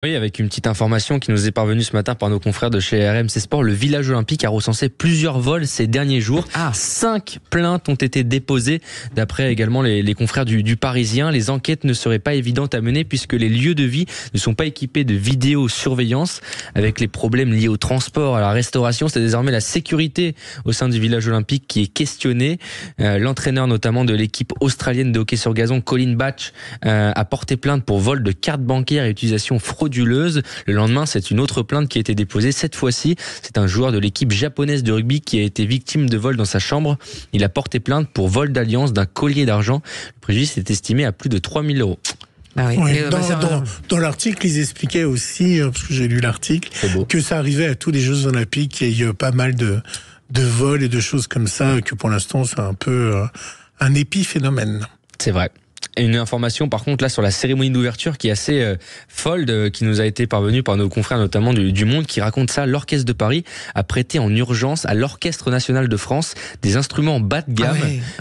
Oui, avec une petite information qui nous est parvenue ce matin par nos confrères de chez RMC Sport, le village olympique a recensé plusieurs vols ces derniers jours. 5 plaintes ont été déposées, d'après également les confrères du Parisien. Les enquêtes ne seraient pas évidentes à mener puisque les lieux de vie ne sont pas équipés de vidéosurveillance. Avec les problèmes liés au transport, à la restauration, c'est désormais la sécurité au sein du village olympique qui est questionnée. L'entraîneur notamment de l'équipe australienne de hockey sur gazon, Colin Batch, a porté plainte pour vol de cartes bancaires et utilisation frauduleuse. Le lendemain, c'est une autre plainte qui a été déposée. Cette fois-ci, c'est un joueur de l'équipe japonaise de rugby qui a été victime de vol dans sa chambre. Il a porté plainte pour vol d'alliance d'un collier d'argent. Le préjudice est estimé à plus de 3 000 €. Ah oui. Oui, dans l'article, ils expliquaient aussi, parce que j'ai lu l'article, que ça arrivait à tous les Jeux Olympiques, qu'il y a eu pas mal de vols et de choses comme ça, que pour l'instant, c'est un peu un épiphénomène. C'est vrai. Une information par contre là sur la cérémonie d'ouverture qui est assez folle, qui nous a été parvenue par nos confrères notamment du Monde, qui raconte ça. L'Orchestre de Paris a prêté en urgence à l'Orchestre National de France des instruments bas de gamme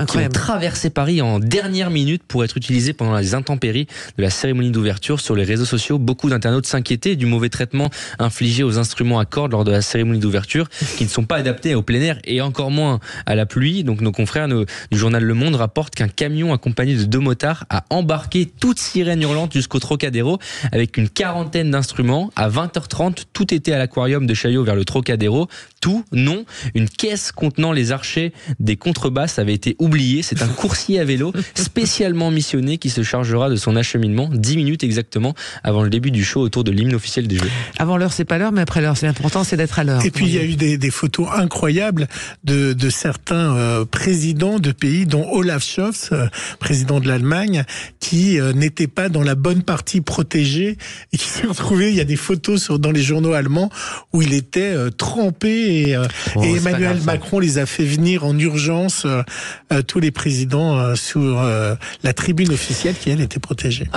qui ont traversé Paris en dernière minute pour être utilisés pendant les intempéries de la cérémonie d'ouverture. Sur les réseaux sociaux, beaucoup d'internautes s'inquiétaient du mauvais traitement infligé aux instruments à cordes lors de la cérémonie d'ouverture, qui ne sont pas adaptés au plein air et encore moins à la pluie. Donc nos confrères du journal Le Monde rapportent qu'un camion accompagné de 2 motards a embarqué toute sirène hurlante jusqu'au Trocadéro avec une quarantaine d'instruments. À 20h30, tout était à l'aquarium de Chaillot vers le Trocadéro. Tout, non. Une caisse contenant les archets des contrebasses avait été oubliée. C'est un coursier à vélo spécialement missionné qui se chargera de son acheminement 10 minutes exactement avant le début du show autour de l'hymne officiel des Jeux. Avant l'heure, c'est pas l'heure, mais après l'heure, c'est important, c'est d'être à l'heure. Et puis il y a eu des photos incroyables de certains présidents de pays, dont Olaf Scholz, président de l'Allemagne, qui n'était pas dans la bonne partie protégée et qui s'est retrouvé, il y a des photos dans les journaux allemands où il était trempé et Emmanuel Macron les a fait venir en urgence, tous les présidents sur la tribune officielle qui elle était protégée.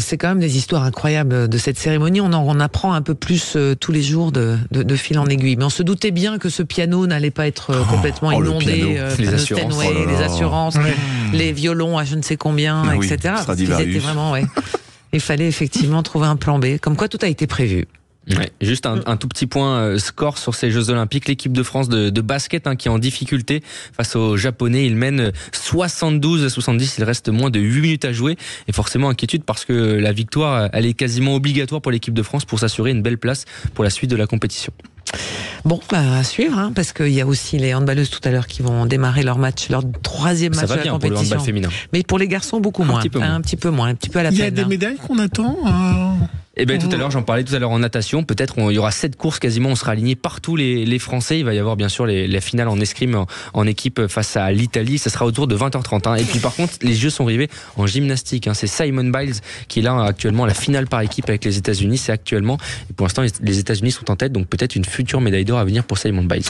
C'est quand même des histoires incroyables de cette cérémonie. On en apprend un peu plus tous les violons de fil en aiguille. Mais on se doutait bien que ce piano n'allait pas être complètement inondé. Les assurances, les assurances, les violons à je ne sais combien, etc. Il fallait effectivement trouver un plan B. Comme quoi tout a été prévu. Ouais, juste un tout petit point score sur ces Jeux Olympiques. L'équipe de France de basket qui est en difficulté face aux Japonais. Il mène 72-70. Il reste moins de 8 minutes à jouer. Et forcément inquiétude parce que la victoire, elle est quasiment obligatoire pour l'équipe de France pour s'assurer une belle place pour la suite de la compétition. Bon, à suivre, parce qu'il y a aussi les handballeuses tout à l'heure qui vont démarrer leur match, leur 3e match de la compétition. Ça va bien pour le handball féminin. Mais pour les garçons, beaucoup moins. Un petit peu moins, un petit peu à la peine. Il y a des médailles qu'on attend Eh bien, tout à l'heure, j'en parlais tout à l'heure en natation. Peut-être il y aura 7 courses quasiment. On sera aligné partout les Français. Il va y avoir bien sûr la finale en escrime en équipe face à l'Italie. Ça sera autour de 20h30. Et puis par contre, les Jeux sont arrivés en gymnastique. C'est Simone Biles qui est là actuellement, la finale par équipe avec les États-Unis. C'est actuellement. Et pour l'instant, les États-Unis sont en tête. Donc peut-être une future médaille d'or à venir pour Simone Biles.